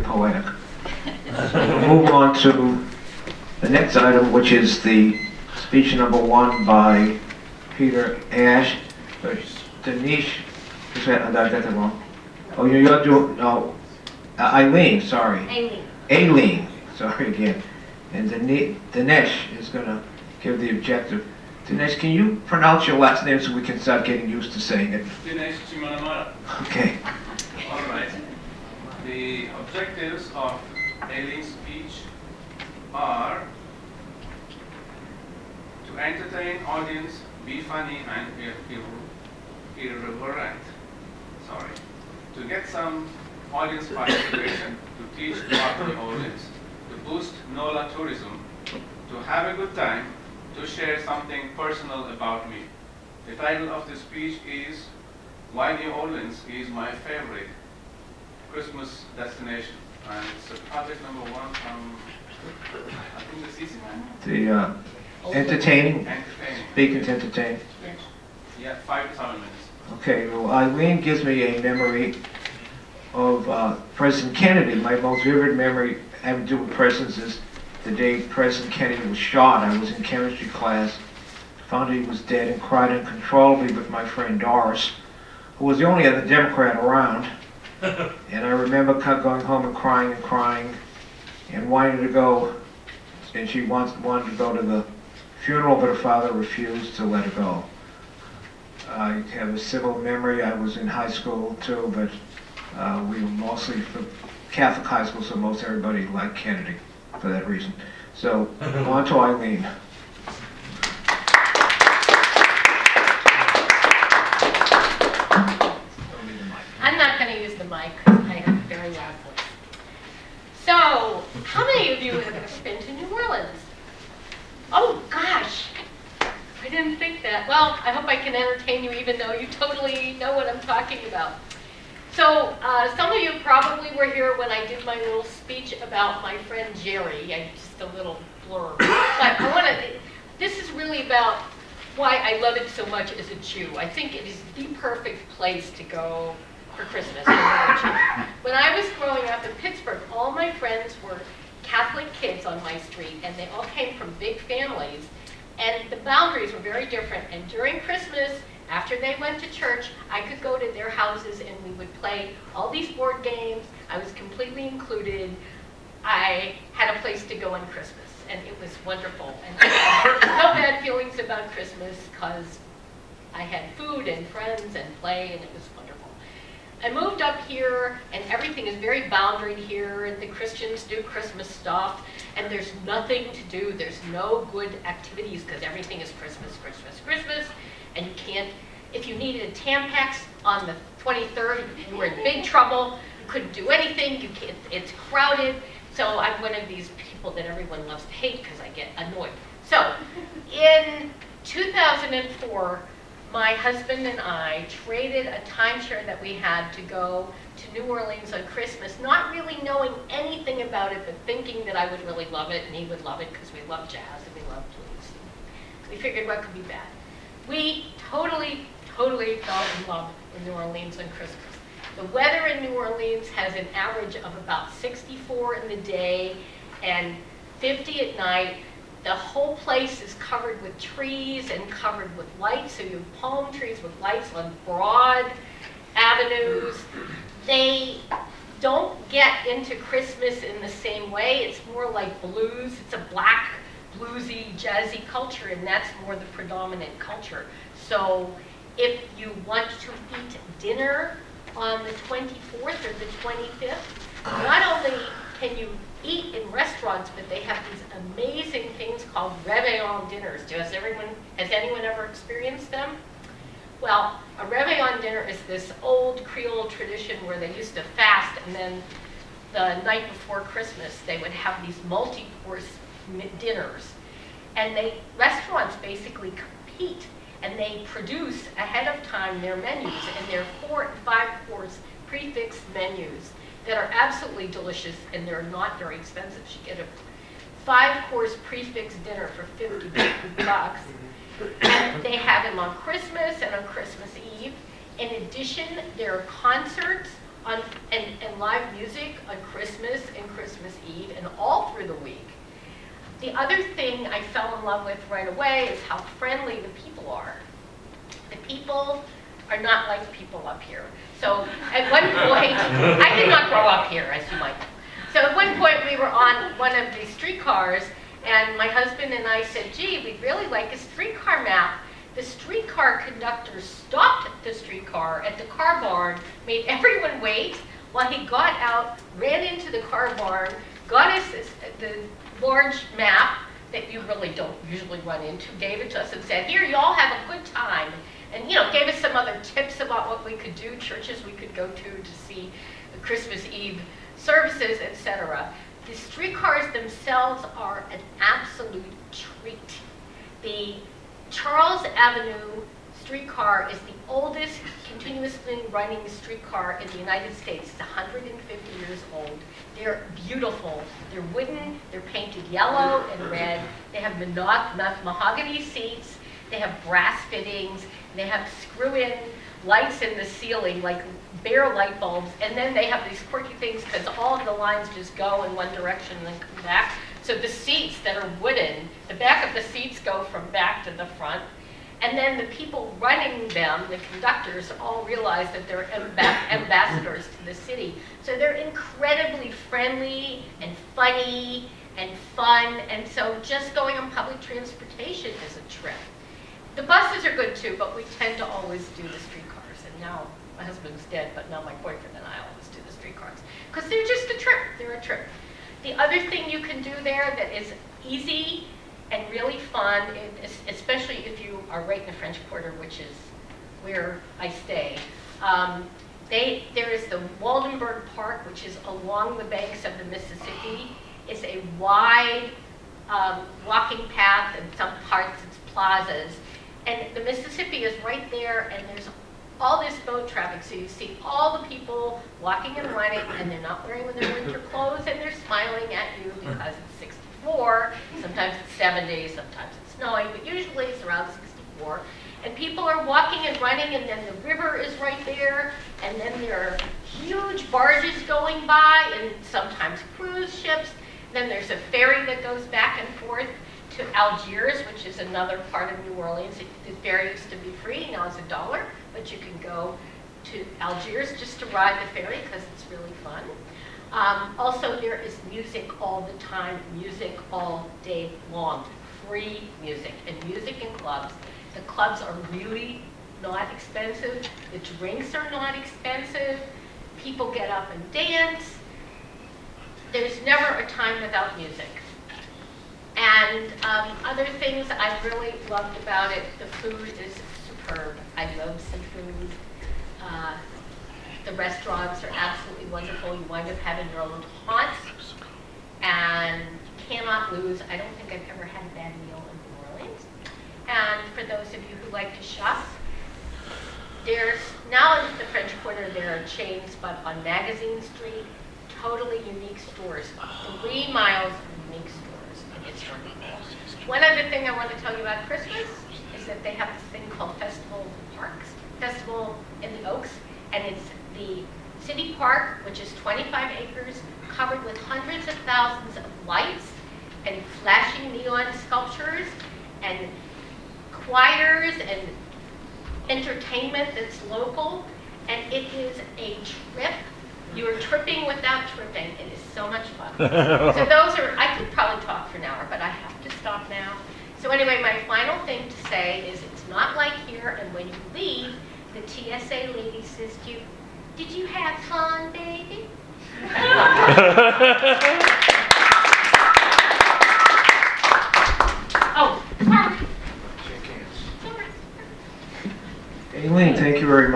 poetic. We'll move on to the next item, which is the speech number 1 by Peter Ash. Dinesh, did I get that wrong? Oh, you're doing, no, Aline, sorry. Aline, sorry again. And Dinesh is going to give the objective. Dinesh, can you pronounce your last name so we can start getting used to saying it? Dinesh Chimanamara. Okay. All right. The objectives of Aline's speech are to entertain audience, be funny and irreverent. Sorry. To get some audience participation, to teach about New Orleans, to boost NOLA tourism, to have a good time, to share something personal about me. The title of the speech is Why New Orleans is My Favorite Christmas Destination. And it's project number 1 from, I think the CC man? The entertaining? Entertaining. Speaking to entertain. Yeah, 5 to 7 minutes. Okay, well, Eileen gives me a memory of President Kennedy. My most vivid memory having to do with presidents is the day President Kennedy was shot. I was in chemistry class, found he was dead, and cried uncontrollably with my friend Doris, who was the only other Democrat around. And I remember going home and crying and wanting to go, and she wanted to go to the funeral, but her father refused to let her go. I have a civil memory. I was in high school too, but we were mostly Catholic high school, so most everybody liked Kennedy for that reason. So, on to Eileen. I'm not going to use the mic because I have a very loud voice. So, how many of you have ever been to New Orleans? Oh, gosh. I didn't think that. Well, I hope I can entertain you even though you totally know what I'm talking about. So, some of you probably were here when I did my little speech about my friend Jerry. Just a little blurb. But this is really about why I love it so much as a Jew. I think it is the perfect place to go for Christmas. When I was growing up in Pittsburgh, all my friends were Catholic kids on my street, and they all came from big families. And the boundaries were very different. And during Christmas, after they went to church, I could go to their houses and we would play all these board games. I was completely included. I had a place to go on Christmas, and it was wonderful. And I had no bad feelings about Christmas because I had food and friends and play, and it was wonderful. I moved up here, and everything is very boundaried here, and the Christians do Christmas stuff, and there's nothing to do. There's no good activities because everything is Christmas, Christmas, Christmas, and you can't, if you needed a Tampax on the 23rd, you were in big trouble. You couldn't do anything. You can't, it's crowded. So I'm one of these people that everyone loves to hate because I get annoyed. So in 2004, my husband and I traded a timeshare that we had to go to New Orleans on Christmas, not really knowing anything about it, but thinking that I would really love it and he would love it because we love jazz and we love blues. We figured what could be bad. We totally fell in love with New Orleans on Christmas. The weather in New Orleans has an average of about 64 in the day and 50 at night. The whole place is covered with trees and covered with lights, so you have palm trees with lights on broad avenues. They don't get into Christmas in the same way. It's more like blues. It's a black, bluesy, jazzy culture, and that's more the predominant culture. So if you want to eat dinner on the 24th or the 25th, not only can you eat in restaurants, but they have these amazing things called réveillon dinners. Has anyone ever experienced them? Well, a réveillon dinner is this old Creole tradition where they used to fast, and then the night before Christmas they would have these multi-course dinners. And restaurants basically compete, and they produce ahead of time their menus, and they're 4 and 5 course prefix menus that are absolutely delicious, and they're not very expensive. You get a 5-course prefix dinner for $50. And they have them on Christmas and on Christmas Eve. In addition, there are concerts and live music on Christmas and Christmas Eve and all through the week. The other thing I fell in love with right away is how friendly the people are. The people are not like people up here. So at one point, I did not grow up here, as you might know. So at one point we were on one of these streetcars, and my husband and I said, gee, we'd really like a streetcar map. The streetcar conductor stopped the streetcar at the car barn, made everyone wait while he got out, ran into the car barn, got us the large map that you really don't usually run into, gave it to us and said, here, you all have a good time. And, gave us some other tips about what we could do, churches we could go to see the Christmas Eve services, etc. The streetcars themselves are an absolute treat. The Charles Avenue streetcar is the oldest continuously running streetcar in the United States. It's 150 years old. They're beautiful. They're wooden. They're painted yellow and red. They have mahogany seats. They have brass fittings. They have screw-in lights in the ceiling, like bare light bulbs. And then they have these quirky things because all of the lines just go in one direction and then come back. So the seats that are wooden, the back of the seats go from back to the front. And then the people running them, the conductors, all realize that they're ambassadors to the city. So they're incredibly friendly and funny and fun. And so just going on public transportation is a trip. The buses are good too, but we tend to always do the streetcars. And now my husband's dead, but now my boyfriend and I always do the streetcars. Because they're just a trip. They're a trip. The other thing you can do there that is easy and really fun, especially if you are right in the French Quarter, which is where I stay. There is the Waldenberg Park, which is along the banks of the Mississippi. It's a wide walking path, and some parts it's plazas. And the Mississippi is right there, and there's all this boat traffic. So you see all the people walking and running, and they're not wearing their winter clothes, and they're smiling at you because it's 64. Sometimes it's 70, sometimes it's snowing, but usually it's around 64. And people are walking and running, and then the river is right there, and then there are huge barges going by, and sometimes cruise ships. Then there's a ferry that goes back and forth to Algiers, which is another part of New Orleans. The ferry used to be free, now it's $1, but you can go to Algiers just to ride the ferry because it's really fun. Also, there is music all the time, music all day long, free music, and music in clubs. The clubs are really not expensive. The drinks are not expensive. People get up and dance. There's never a time without music. And other things I really loved about it, the food is superb. I love seafood. The restaurants are absolutely wonderful. You wind up having your own haunts, and cannot lose. I don't think I've ever had a bad meal in New Orleans. And for those of you who like to shop, there's now in the French Quarter there are chains, but on Magazine Street, totally unique stores. 3 miles of unique stores, and it's wonderful. One other thing I want to tell you about Christmas is that they have this thing called Festival in the Oaks, and it's the city park, which is 25 acres, covered with hundreds of thousands of lights and flashing neon sculptures and choirs and entertainment that's local, and it is a trip. You are tripping without tripping. It is so much fun. So those are, I could probably talk for an hour, but I have to stop now. So anyway, my final thing to say is it's not like here, and when you leave, the TSA lady says to you, "Did you have fun, baby?" Oh, sorry. Shake hands. Aline, thank you very much.